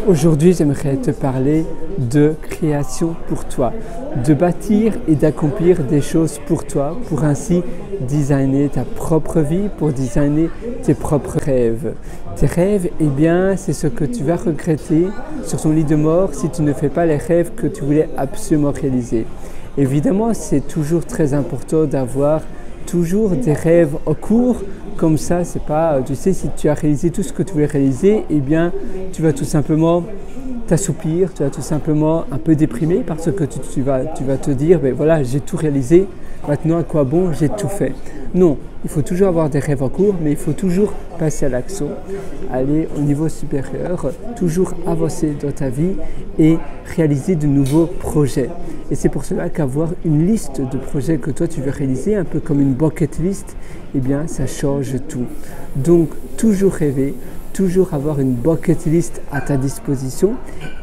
Aujourd'hui, j'aimerais te parler de création pour toi, de bâtir et d'accomplir des choses pour toi, pour ainsi designer ta propre vie, pour designer tes propres rêves. Tes rêves, eh bien, c'est ce que tu vas regretter sur ton lit de mort si tu ne fais pas les rêves que tu voulais absolument réaliser. Évidemment, c'est toujours très important d'avoir toujours des rêves en cours. Comme ça, c'est pas, tu sais, si tu as réalisé tout ce que tu voulais réaliser, eh bien, tu vas tout simplement t'assoupir, tu vas tout simplement un peu déprimer parce que tu vas te dire, ben voilà, j'ai tout réalisé, maintenant à quoi bon, j'ai tout fait. Non, il faut toujours avoir des rêves en cours, mais il faut toujours passer à l'action, aller au niveau supérieur, toujours avancer dans ta vie et réaliser de nouveaux projets. Et c'est pour cela qu'avoir une liste de projets que toi tu veux réaliser, un peu comme une bucket list, eh bien ça change tout. Donc toujours rêver, toujours avoir une bucket list à ta disposition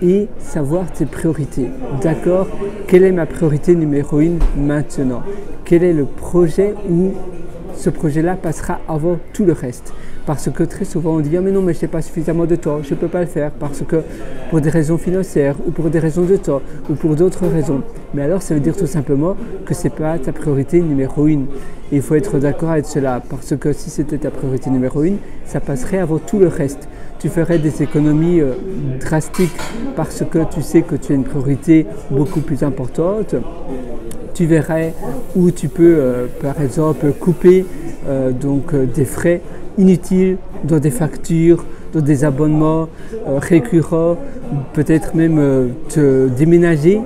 et savoir tes priorités. D'accord? Quelle est ma priorité numéro 1 maintenant? Quel est le projet où ce projet-là passera avant tout le reste? Parce que très souvent on dit « Ah mais non, mais je n'ai pas suffisamment de temps, je ne peux pas le faire parce que pour des raisons financières ou pour des raisons de temps ou pour d'autres raisons. » Mais alors ça veut dire tout simplement que ce n'est pas ta priorité numéro 1. Et il faut être d'accord avec cela parce que si c'était ta priorité numéro 1, ça passerait avant tout le reste. Tu ferais des économies drastiques parce que tu sais que tu as une priorité beaucoup plus importante. Tu verrais où tu peux par exemple couper des frais inutiles dans des factures, dans des abonnements récurrents, peut-être même te déménager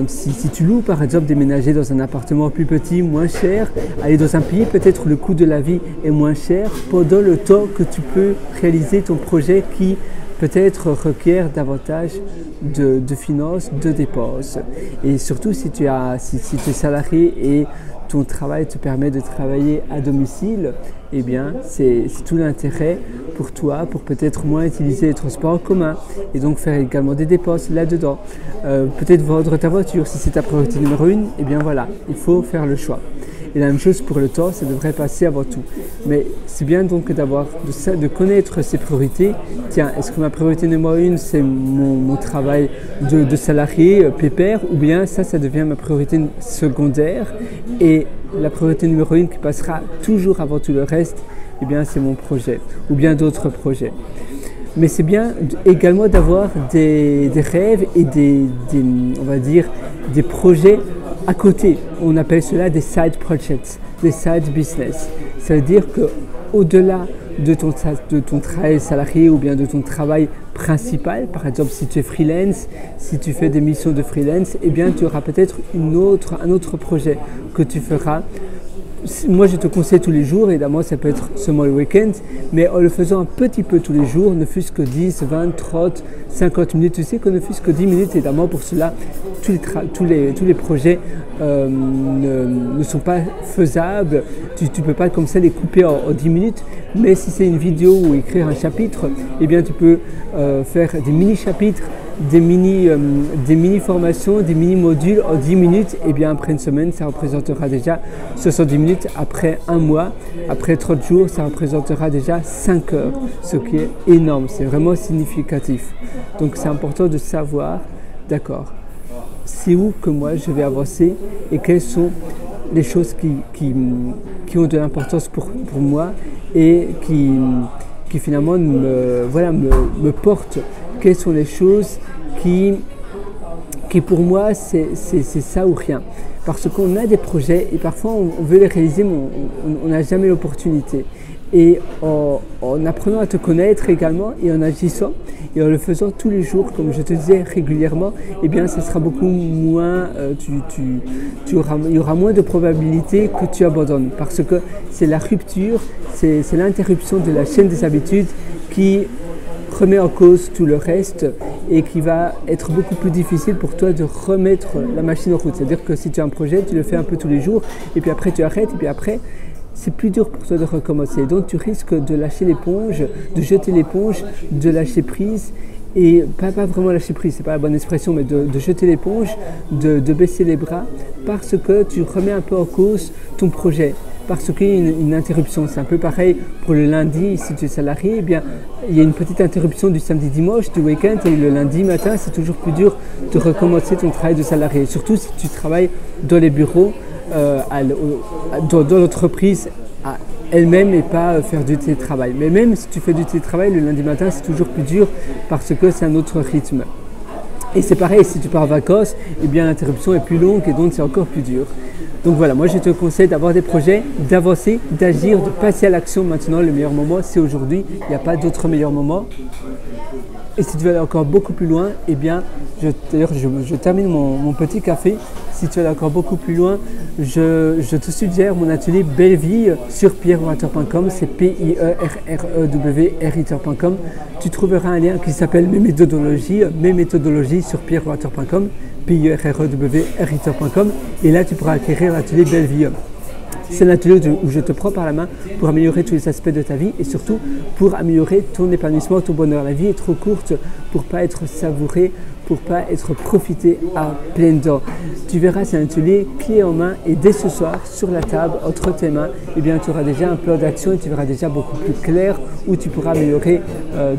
si tu loues par exemple, déménager dans un appartement plus petit, moins cher, aller dans un pays peut-être où le coût de la vie est moins cher pendant le temps que tu peux réaliser ton projet qui peut-être requiert davantage de finances, de dépenses. Et surtout si tu es salarié et ton travail te permet de travailler à domicile, eh bien c'est tout l'intérêt pour toi, pour peut-être moins utiliser les transports en commun et donc faire également des dépenses là-dedans. Peut-être vendre ta voiture si c'est ta priorité numéro 1, eh bien voilà, il faut faire le choix. Et la même chose pour le temps, ça devrait passer avant tout. Mais c'est bien donc de connaître ses priorités. Tiens, est-ce que ma priorité numéro 1, c'est mon travail de salarié pépère, ou bien ça devient ma priorité secondaire et la priorité numéro 1 qui passera toujours avant tout le reste, eh bien c'est mon projet, ou bien d'autres projets. Mais c'est bien également d'avoir des rêves et on va dire, des projets à côté. On appelle cela des side projects, des side business. Ça veut dire qu'au-delà de ton travail salarié ou bien de ton travail principal, par exemple si tu es freelance, si tu fais des missions de freelance, eh bien tu auras peut-être un autre projet que tu feras. Moi, je te conseille tous les jours, évidemment, ça peut être seulement le week-end, mais en le faisant un petit peu tous les jours, ne fût-ce que 10, 20, 30, 50 minutes, tu sais que ne fût-ce que 10 minutes, évidemment, pour cela, tous les projets ne sont pas faisables. Tu ne peux pas comme ça les couper en 10 minutes, mais si c'est une vidéo ou écrire un chapitre, eh bien, tu peux faire des mini-chapitres, des mini-formations, des mini-modules en 10 minutes, et bien après une semaine, ça représentera déjà 70 minutes. Après un mois, après 30 jours, ça représentera déjà 5 heures, ce qui est énorme, c'est vraiment significatif. Donc c'est important de savoir, d'accord, c'est où que moi je vais avancer et quelles sont les choses qui ont de l'importance pour moi et qui finalement me portent. Quelles sont les choses qui pour moi c'est ça ou rien, parce qu'on a des projets et parfois on veut les réaliser mais on n'a jamais l'opportunité. Et en apprenant à te connaître également et en agissant et en le faisant tous les jours, comme je te disais régulièrement, eh bien ça sera beaucoup moins, il y aura moins de probabilité que tu abandonnes, parce que c'est la rupture, c'est l'interruption de la chaîne des habitudes qui remet en cause tout le reste et qui va être beaucoup plus difficile pour toi de remettre la machine en route. C'est-à-dire que si tu as un projet, tu le fais un peu tous les jours et puis après tu arrêtes et puis après c'est plus dur pour toi de recommencer. Donc tu risques de lâcher l'éponge, de jeter l'éponge, de lâcher prise et pas vraiment lâcher prise, c'est pas la bonne expression, mais de jeter l'éponge, de baisser les bras parce que tu remets un peu en cause ton projet. parce qu'il y a une interruption. C'est un peu pareil pour le lundi, si tu es salarié, eh bien, il y a une petite interruption du samedi dimanche, du week-end, et le lundi matin, c'est toujours plus dur de recommencer ton travail de salarié. Surtout si tu travailles dans les bureaux, dans l'entreprise elle-même et pas faire du télétravail. Mais même si tu fais du télétravail, le lundi matin, c'est toujours plus dur parce que c'est un autre rythme. Et c'est pareil, si tu pars en vacances, eh bien l'interruption est plus longue et donc c'est encore plus dur. Donc voilà, moi je te conseille d'avoir des projets, d'avancer, d'agir, de passer à l'action maintenant. Le meilleur moment, c'est aujourd'hui. Il n'y a pas d'autre meilleur moment. Et si tu veux aller encore beaucoup plus loin, eh bien, d'ailleurs je termine mon petit café. Si tu veux aller encore beaucoup plus loin, je te suggère mon atelier Belle Vie sur pierrewriter.com, c'est pierrewriter.com. Tu trouveras un lien qui s'appelle Mes méthodologies sur pierrewriter.com, pierrewriter.com, et là tu pourras acquérir l'atelier Belle Vie. C'est un atelier où je te prends par la main pour améliorer tous les aspects de ta vie et surtout pour améliorer ton épanouissement, ton bonheur. La vie est trop courte pour pas être savourée, pour pas être profité à pleines dents. Tu verras, c'est un atelier clé en main et dès ce soir, sur la table, entre tes mains, eh bien, tu auras déjà un plan d'action et tu verras déjà beaucoup plus clair où tu pourras améliorer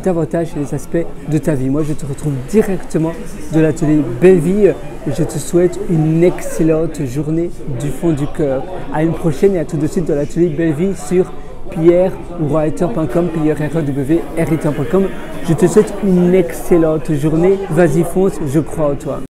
davantage les aspects de ta vie. Moi, je te retrouve directement de l'atelier Belle Vie et je te souhaite une excellente journée du fond du cœur. À une prochaine et à tout de suite dans l'atelier Belle Vie sur pierrewriter.com, pierrewriter.com. Je te souhaite une excellente journée. Vas-y, fonce, je crois en toi.